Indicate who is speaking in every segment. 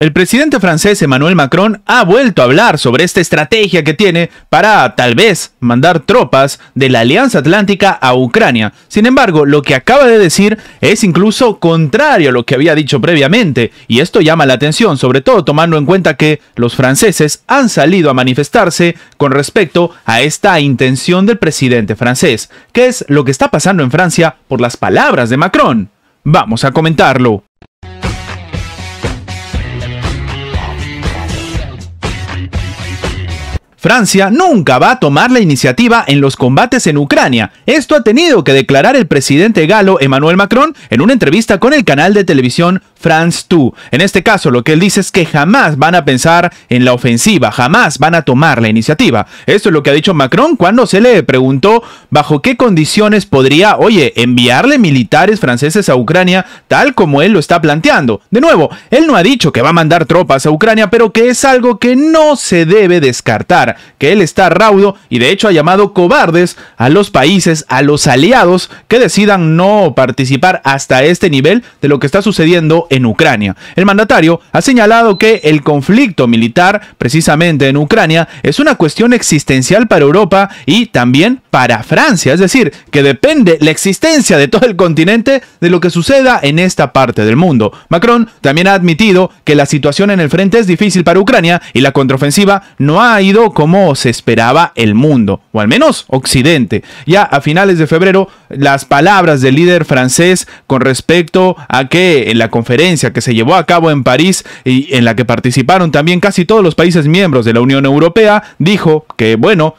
Speaker 1: El presidente francés Emmanuel Macron ha vuelto a hablar sobre esta estrategia que tiene para, tal vez, mandar tropas de la Alianza Atlántica a Ucrania. Sin embargo, lo que acaba de decir es incluso contrario a lo que había dicho previamente, y esto llama la atención, sobre todo tomando en cuenta que los franceses han salido a manifestarse con respecto a esta intención del presidente francés. ¿Qué es lo que está pasando en Francia por las palabras de Macron? Vamos a comentarlo. Francia nunca va a tomar la iniciativa en los combates en Ucrania. Esto ha tenido que declarar el presidente galo Emmanuel Macron en una entrevista con el canal de televisión France 2. En este caso, lo que él dice es que jamás van a pensar en la ofensiva, jamás van a tomar la iniciativa. Esto es lo que ha dicho Macron cuando se le preguntó bajo qué condiciones podría, enviarle militares franceses a Ucrania, tal como él lo está planteando. De nuevo, él no ha dicho que va a mandar tropas a Ucrania, pero que es algo que no se debe descartar, que él está raudo y de hecho ha llamado cobardes a los países, a los aliados que decidan no participar hasta este nivel de lo que está sucediendo en Ucrania. El mandatario ha señalado que el conflicto militar precisamente en Ucrania es una cuestión existencial para Europa y también para Francia, es decir, que depende la existencia de todo el continente de lo que suceda en esta parte del mundo. Macron también ha admitido que la situación en el frente es difícil para Ucrania y la contraofensiva no ha ido como se esperaba el mundo, o al menos Occidente. Ya a finales de febrero, las palabras del líder francés con respecto a que en la conferencia que se llevó a cabo en París y en la que participaron también casi todos los países miembros de la Unión Europea, dijo que,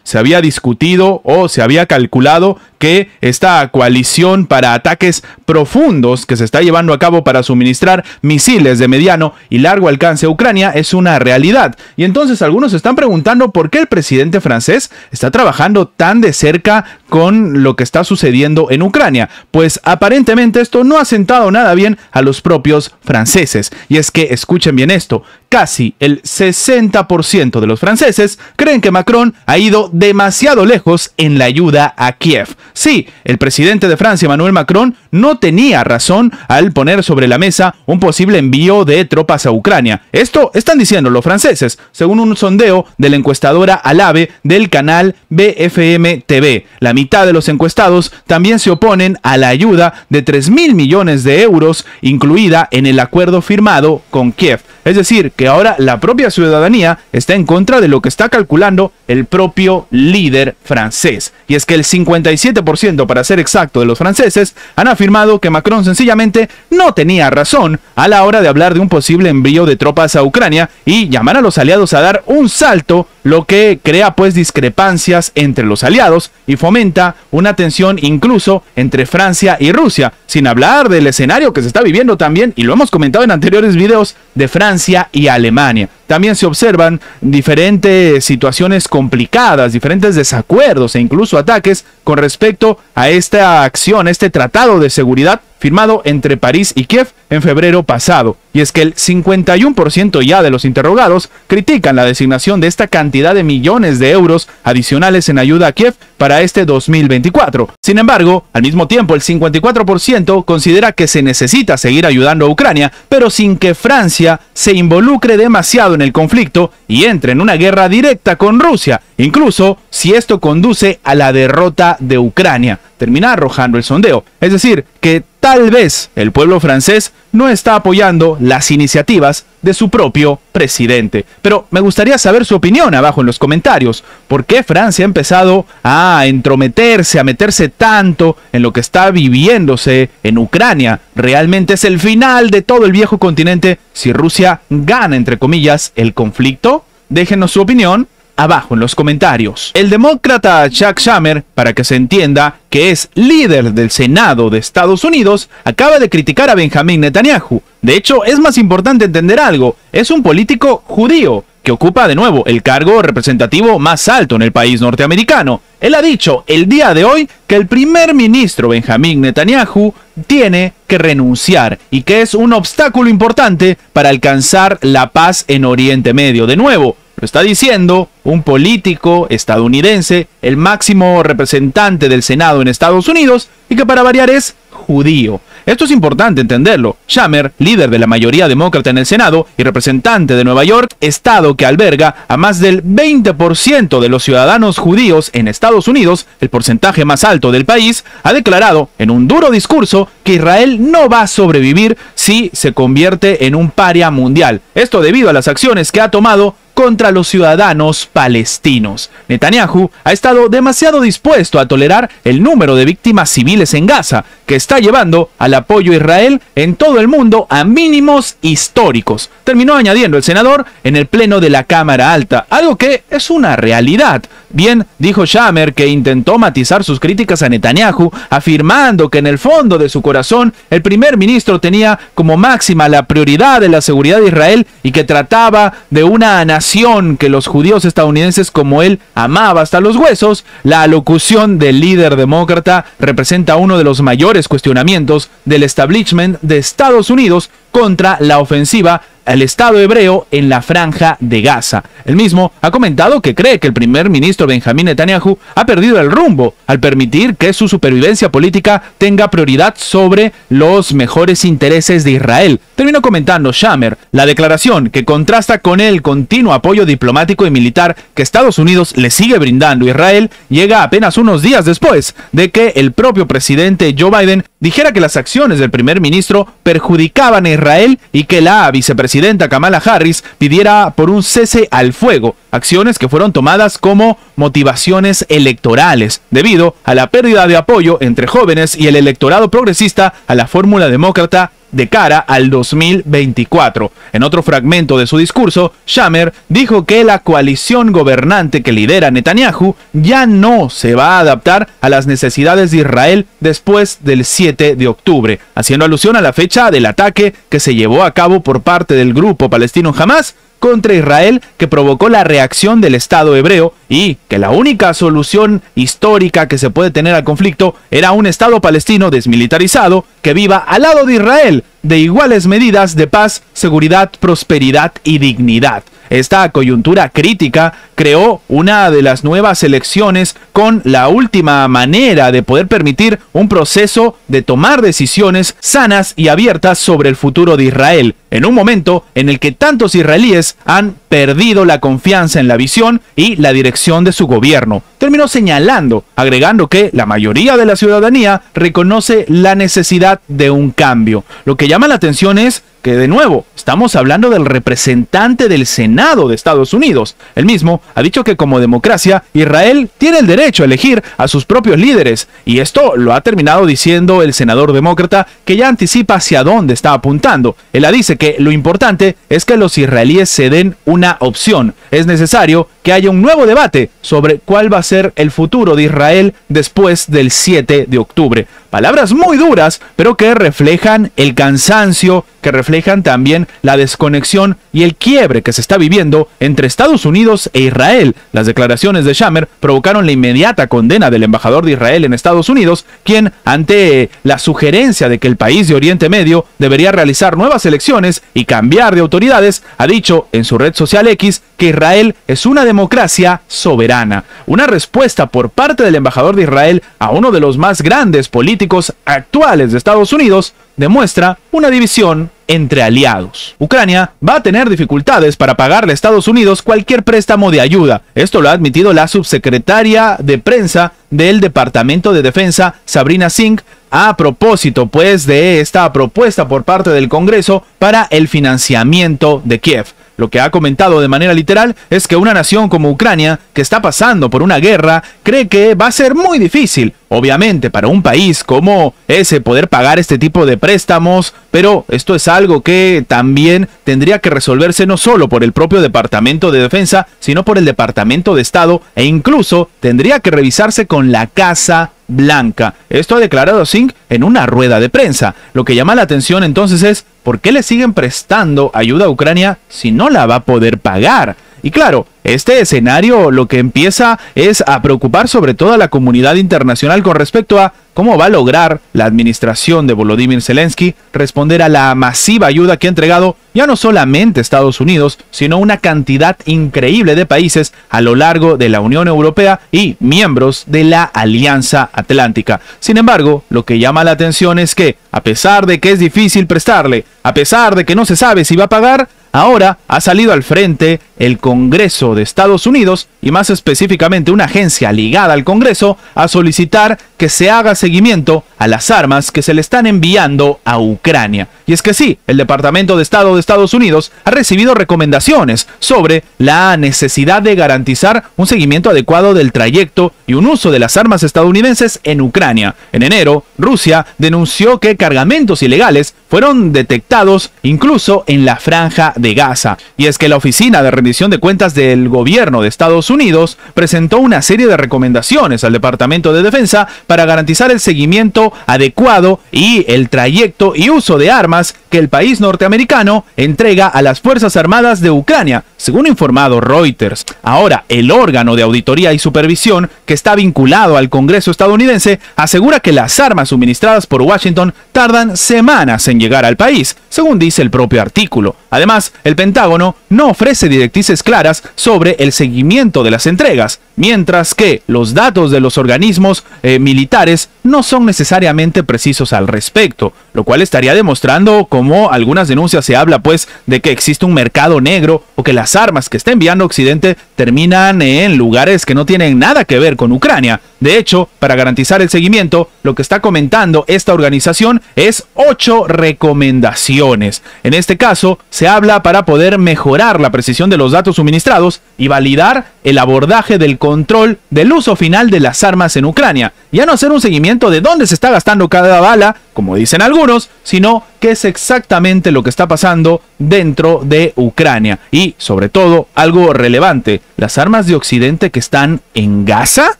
Speaker 1: se había discutido o se había calculado que esta coalición para ataques profundos que se está llevando a cabo para suministrar misiles de mediano y largo alcance a Ucrania es una realidad. Y entonces algunos se están preguntando por qué el presidente francés está trabajando tan de cerca con lo que está sucediendo en Ucrania. Pues aparentemente esto no ha sentado nada bien a los propios franceses. Y es que, escuchen bien esto, casi el 60% de los franceses creen que Macron ha ido demasiado lejos en la ayuda a Kiev. Sí, el presidente de Francia, Emmanuel Macron, no tenía razón al poner sobre la mesa un posible envío de tropas a Ucrania. Esto están diciendo los franceses, según un sondeo de la encuestadora Alave del canal BFM TV. La mitad de los encuestados también se oponen a la ayuda de 3.000 millones de euros incluida en el acuerdo firmado con Kiev. Es decir, que ahora la propia ciudadanía está en contra de lo que está calculando el propio líder francés. Y es que el 57%, para ser exacto, de los franceses han afirmado que Macron sencillamente no tenía razón a la hora de hablar de un posible envío de tropas a Ucrania y llamar a los aliados a dar un salto, lo que crea discrepancias entre los aliados y fomenta una tensión incluso entre Francia y Rusia, sin hablar del escenario que se está viviendo también, y lo hemos comentado en anteriores videos, de Francia y Alemania. También se observan diferentes situaciones complicadas, diferentes desacuerdos e incluso ataques con respecto a esta acción, este tratado de seguridad firmado entre París y Kiev en febrero pasado. Y es que el 51% ya de los interrogados critican la designación de esta cantidad de millones de euros adicionales en ayuda a Kiev para este 2024. Sin embargo, al mismo tiempo, el 54% considera que se necesita seguir ayudando a Ucrania, pero sin que Francia se involucre demasiado en el conflicto y entre en una guerra directa con Rusia, incluso si esto conduce a la derrota de Ucrania. Termina arrojando el sondeo. Es decir, que tal vez el pueblo francés no está apoyando las iniciativas de su propio presidente. Pero me gustaría saber su opinión abajo en los comentarios. ¿Por qué Francia ha empezado a entrometerse, a meterse tanto en lo que está viviéndose en Ucrania? ¿Realmente es el final de todo el viejo continente si Rusia gana, entre comillas, el conflicto? Déjenos su opinión abajo en los comentarios. El demócrata Chuck Schumer, para que se entienda, que es líder del Senado de Estados Unidos, acaba de criticar a Benjamin Netanyahu. De hecho, es más importante entender algo. Es un político judío que ocupa de nuevo el cargo representativo más alto en el país norteamericano. Él ha dicho el día de hoy que el primer ministro Benjamin Netanyahu tiene que renunciar y que es un obstáculo importante para alcanzar la paz en Oriente Medio. De nuevo, lo está diciendo un político estadounidense, el máximo representante del Senado en Estados Unidos, y que para variar es judío. Esto es importante entenderlo. Shammer, líder de la mayoría demócrata en el Senado y representante de Nueva York, estado que alberga a más del 20% de los ciudadanos judíos en Estados Unidos, el porcentaje más alto del país, ha declarado en un duro discurso que Israel no va a sobrevivir si se convierte en un paria mundial. Esto debido a las acciones que ha tomado contra los ciudadanos palestinos. Netanyahu ha estado demasiado dispuesto a tolerar el número de víctimas civiles en Gaza, que está llevando al apoyo a Israel en todo el mundo a mínimos históricos. Terminó añadiendo el senador en el pleno de la Cámara Alta, algo que es una realidad. Bien, dijo Shammer, que intentó matizar sus críticas a Netanyahu, afirmando que en el fondo de su corazón el primer ministro tenía como máxima la prioridad de la seguridad de Israel y que trataba de una nación que los judíos estadounidenses como él amaba hasta los huesos. La alocución del líder demócrata representa uno de los mayores cuestionamientos del establishment de Estados Unidos contra la ofensiva al Estado hebreo en la Franja de Gaza. El mismo ha comentado que cree que el primer ministro Benjamín Netanyahu ha perdido el rumbo al permitir que su supervivencia política tenga prioridad sobre los mejores intereses de Israel. Terminó comentando Shammer, la declaración que contrasta con el continuo apoyo diplomático y militar que Estados Unidos le sigue brindando a Israel llega apenas unos días después de que el propio presidente Joe Biden dijera que las acciones del primer ministro perjudicaban a Israel y que la vicepresidenta Kamala Harris pidiera por un cese al fuego, acciones que fueron tomadas como motivaciones electorales, debido a la pérdida de apoyo entre jóvenes y el electorado progresista a la fórmula demócrata de cara al 2024. En otro fragmento de su discurso, Shammer dijo que la coalición gobernante que lidera Netanyahu ya no se va a adaptar a las necesidades de Israel después del 7 de octubre, haciendo alusión a la fecha del ataque que se llevó a cabo por parte del grupo palestino Hamas contra Israel, que provocó la reacción del Estado hebreo, y que la única solución histórica que se puede tener al conflicto era un Estado palestino desmilitarizado que viva al lado de Israel, de iguales medidas de paz, seguridad, prosperidad y dignidad. Esta coyuntura crítica creó una de las nuevas elecciones con la última manera de poder permitir un proceso de tomar decisiones sanas y abiertas sobre el futuro de Israel, en un momento en el que tantos israelíes han perdido la confianza en la visión y la dirección de su gobierno. Terminó señalando, agregando que la mayoría de la ciudadanía reconoce la necesidad de un cambio. Lo que llama la atención es que, de nuevo, estamos hablando del representante del Senado de Estados Unidos. El mismo ha dicho que como democracia, Israel tiene el derecho a elegir a sus propios líderes, y esto lo ha terminado diciendo el senador demócrata, que ya anticipa hacia dónde está apuntando. Él dice que lo importante es que los israelíes se den una opción. Es necesario que haya un nuevo debate sobre cuál va a ser el futuro de Israel después del 7 de octubre. Palabras muy duras, pero que reflejan el cansancio, que reflejan también la desconexión y el quiebre que se está viviendo entre Estados Unidos e Israel. Las declaraciones de Shammer provocaron la inmediata condena del embajador de Israel en Estados Unidos, quien, ante la sugerencia de que el país de Oriente Medio debería realizar nuevas elecciones y cambiar de autoridades, ha dicho en su red social X que Israel es una democracia soberana. Una respuesta por parte del embajador de Israel a uno de los más grandes políticos actuales de Estados Unidos demuestra una división entre aliados. Ucrania va a tener dificultades para pagarle a Estados Unidos cualquier préstamo de ayuda. Esto lo ha admitido la subsecretaria de prensa del Departamento de Defensa, Sabrina Singh, a propósito pues de esta propuesta por parte del Congreso para el financiamiento de Kiev. Lo que ha comentado de manera literal es que una nación como Ucrania, que está pasando por una guerra, cree que va a ser muy difícil, obviamente, para un país como ese poder pagar este tipo de préstamos, pero esto es algo que también tendría que resolverse no solo por el propio Departamento de Defensa, sino por el Departamento de Estado, e incluso tendría que revisarse con la Casa Blanca. Esto ha declarado Singh en una rueda de prensa. Lo que llama la atención entonces es ¿por qué le siguen prestando ayuda a Ucrania si no la va a poder pagar? Y claro, este escenario lo que empieza es a preocupar sobre todo a la comunidad internacional con respecto a cómo va a lograr la administración de Volodymyr Zelensky responder a la masiva ayuda que ha entregado ya no solamente Estados Unidos, sino una cantidad increíble de países a lo largo de la Unión Europea y miembros de la Alianza Atlántica. Sin embargo, lo que llama la atención es que, a pesar de que es difícil prestarle, a pesar de que no se sabe si va a pagar, ahora ha salido al frente el Congreso de Estados Unidos y más específicamente una agencia ligada al Congreso a solicitar que se haga seguimiento a las armas que se le están enviando a Ucrania. Y es que sí, el Departamento de Estado de Estados Unidos ha recibido recomendaciones sobre la necesidad de garantizar un seguimiento adecuado del trayecto y un uso de las armas estadounidenses en Ucrania. En enero, Rusia denunció que cargamentos ilegales fueron detectados incluso en la Franja de Gaza. Y es que la Oficina de Rendición de Cuentas del Gobierno de Estados Unidos presentó una serie de recomendaciones al Departamento de Defensa para garantizar el seguimiento adecuado y el trayecto y uso de armas que el país norteamericano entrega a las Fuerzas Armadas de Ucrania, según informado Reuters. Ahora, el órgano de auditoría y supervisión que está vinculado al Congreso estadounidense asegura que las armas suministradas por Washington tardan semanas en llegar al país, según dice el propio artículo. Además, el Pentágono no ofrece directrices claras sobre el seguimiento de las entregas, mientras que los datos de los organismos militares no son necesariamente precisos al respecto, lo cual estaría demostrando como algunas denuncias se habla pues de que existe un mercado negro o que las armas que está enviando Occidente terminan en lugares que no tienen nada que ver con Ucrania. De hecho, para garantizar el seguimiento, lo que está comentando esta organización es 8 recomendaciones. En este caso, se habla para poder mejorar la precisión de los datos suministrados y validar el abordaje del control del uso final de las armas en Ucrania. Ya no hacer un seguimiento de dónde se está gastando cada bala, como dicen algunos, sino qué es exactamente lo que está pasando dentro de Ucrania. Y, sobre todo, algo relevante, las armas de Occidente que están en Gaza.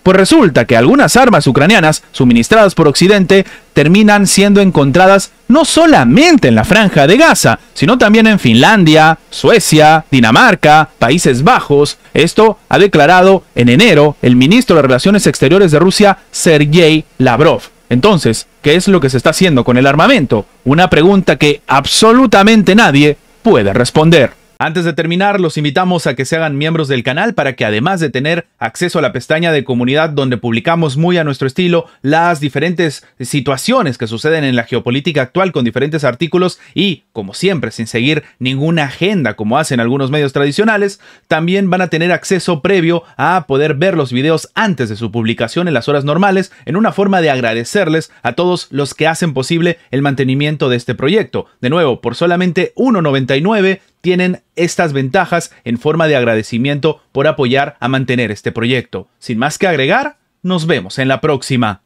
Speaker 1: Pues resulta que algunas armas ucranianas suministradas por Occidente terminan siendo encontradas no solamente en la Franja de Gaza, sino también en Finlandia, Suecia, Dinamarca, Países Bajos. Esto ha declarado en enero el ministro de Relaciones Exteriores de Rusia, Sergei Lavrov. Entonces, ¿qué es lo que se está haciendo con el armamento? Una pregunta que absolutamente nadie puede responder. Antes de terminar, los invitamos a que se hagan miembros del canal para que además de tener acceso a la pestaña de comunidad donde publicamos muy a nuestro estilo las diferentes situaciones que suceden en la geopolítica actual con diferentes artículos y, como siempre, sin seguir ninguna agenda como hacen algunos medios tradicionales, también van a tener acceso previo a poder ver los videos antes de su publicación en las horas normales en una forma de agradecerles a todos los que hacen posible el mantenimiento de este proyecto. De nuevo, por solamente $1.99 tienen estas ventajas en forma de agradecimiento por apoyar a mantener este proyecto. Sin más que agregar, nos vemos en la próxima.